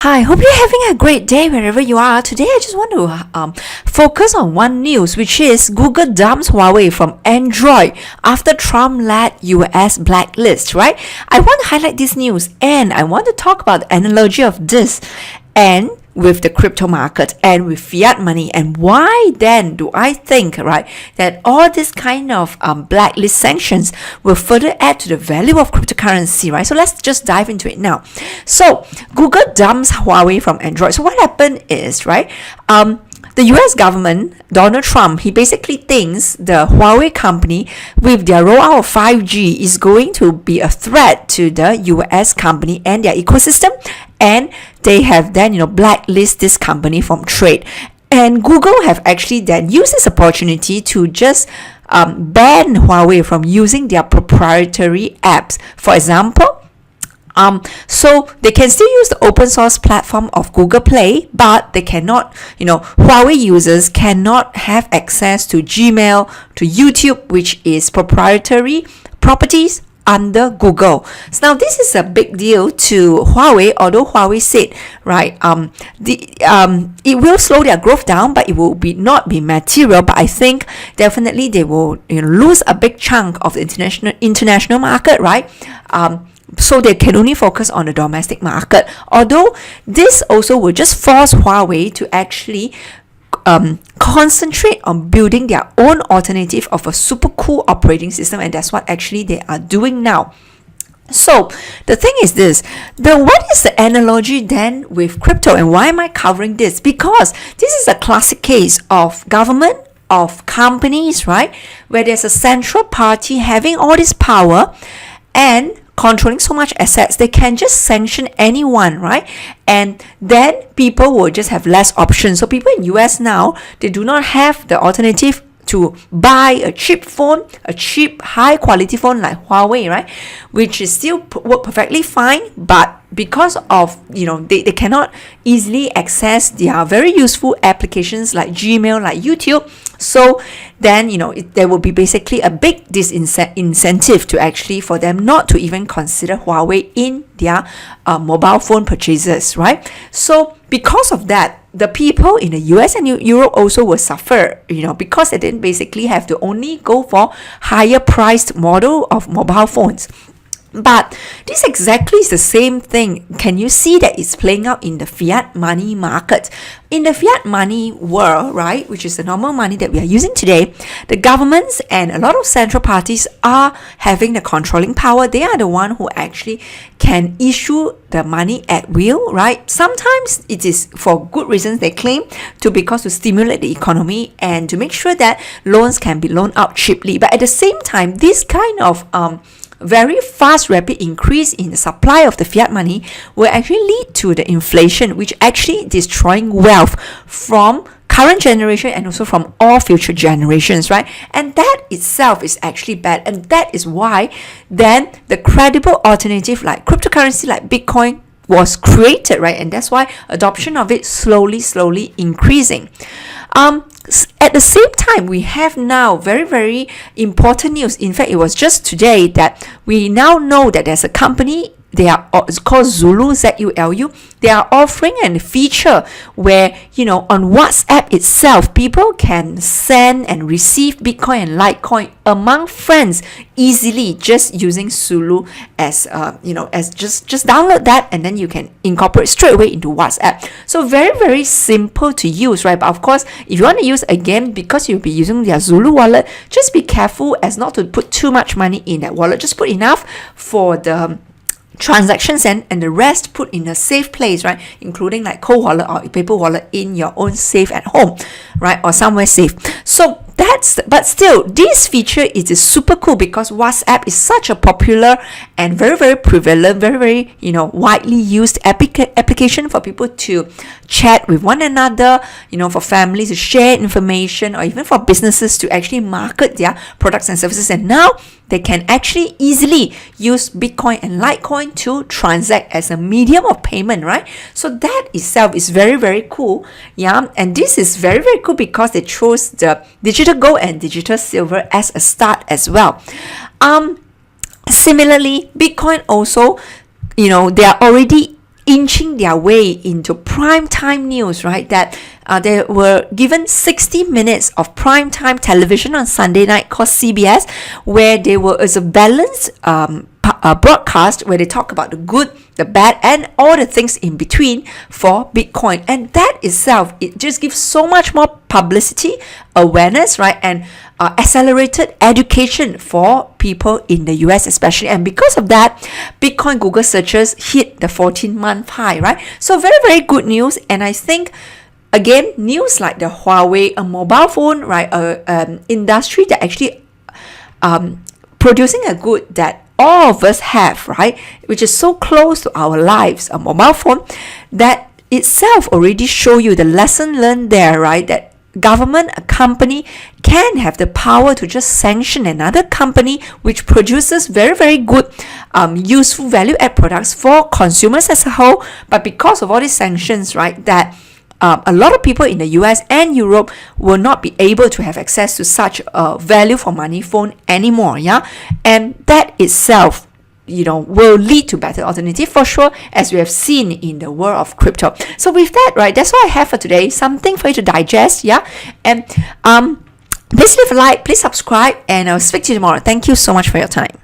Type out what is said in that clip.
Hi, hope you're having a great day wherever you are. Today, I just want to focus on one news, which is Google dumps Huawei from Android after Trump-led US blacklist, right? I want to highlight this news and I want to talk about the analogy of this and with the crypto market and with fiat money, and why then do I think, right, that all this kind of blacklist sanctions will further add to the value of cryptocurrency, right? So let's just dive into it now. So Google dumps Huawei from Android. So what happened is, right, the US government, Donald Trump, he basically thinks the Huawei company with their rollout of 5G is going to be a threat to the US company and their ecosystem, and they have then, blacklist this company from trade. And Google have actually then used this opportunity to just ban Huawei from using their proprietary apps. For example, so they can still use the open source platform of Google Play, but they cannot, Huawei users cannot have access to Gmail, to YouTube, which is proprietary properties under Google. So now this is a big deal to Huawei, although Huawei said, right, it will slow their growth down, but it will not be material. But I think definitely they will lose a big chunk of the international market, right? So they can only focus on the domestic market. Although this also will just force Huawei to actually concentrate on building their own alternative of a super cool operating system, and that's what actually they are doing now. So the thing is this, what is the analogy then with crypto, and why am I covering this? Because this is a classic case of government, of companies, right, where there's a central party having all this power and controlling so much assets, they can just sanction anyone, right? And then people will just have less options. So people in US now, they do not have the alternative to buy a cheap phone, a cheap high quality phone like Huawei, right, which is still work perfectly fine, but because of they cannot easily access their very useful applications like Gmail, like YouTube. So then there will be basically a big disincentive to actually for them not to even consider Huawei in their mobile phone purchases, right? So because of that, the people in the US and Europe also will suffer, because they didn't basically have to only go for higher priced model of mobile phones. But this exactly is the same thing. Can you see that it's playing out in the fiat money market? In the fiat money world, right, which is the normal money that we are using today, the governments and a lot of central parties are having the controlling power. They are the one who actually can issue the money at will, right? Sometimes it is for good reasons, they claim, because to stimulate the economy and to make sure that loans can be loaned out cheaply. But at the same time, this kind of very fast, rapid increase in the supply of the fiat money will actually lead to the inflation, which actually destroying wealth from current generation and also from all future generations, right? And that itself is actually bad. And that is why then the credible alternative like cryptocurrency, like Bitcoin, was created, right? And that's why adoption of it slowly increasing. At the same time, we have now very, very important news. In fact, it was just today that we now know that there's a company, it's called Zulu, Z-U-L-U. They are offering a feature where, on WhatsApp itself, people can send and receive Bitcoin and Litecoin among friends easily just using Zulu as, as just download that and then you can incorporate straight away into WhatsApp. So very, very simple to use, right? But of course, if you want to use again, because you'll be using their Zulu wallet, just be careful as not to put too much money in that wallet. Just put enough for the transactions and the rest put in a safe place, right, including like cold wallet or paper wallet in your own safe at home, right, or somewhere safe. So but still, this feature is super cool because WhatsApp is such a popular and very, very prevalent, very, very widely used application for people to chat with one another, for families to share information, or even for businesses to actually market their products and services. And now they can actually easily use Bitcoin and Litecoin to transact as a medium of payment, right? So that itself is very, very cool. Yeah, and this is very, very cool because they chose the digital gold and digital silver as a start as well. Similarly, Bitcoin also, they are already inching their way into prime time news, right? That they were given 60 minutes of prime time television on Sunday night called CBS, where there was a balanced broadcast where they talk about the good, the bad, and all the things in between for Bitcoin. And that itself, it just gives so much more publicity, awareness, right? And accelerated education for people in the US especially. And because of that, Bitcoin Google searches hit the 14-month high, right? So very, very good news. And I think, again, news like the Huawei, a mobile phone, right? Industry that actually producing a good that all of us have, right? Which is so close to our lives, a mobile phone, that itself already show you the lesson learned there, right? That government, a company can have the power to just sanction another company which produces very, very good useful value add products for consumers as a whole. But because of all these sanctions, right, that a lot of people in the US and Europe will not be able to have access to such a value for money phone anymore, yeah? And that itself, will lead to better alternative for sure, as we have seen in the world of crypto. So with that, right, that's what I have for today. Something for you to digest, yeah? And please leave a like, please subscribe, and I'll speak to you tomorrow. Thank you so much for your time.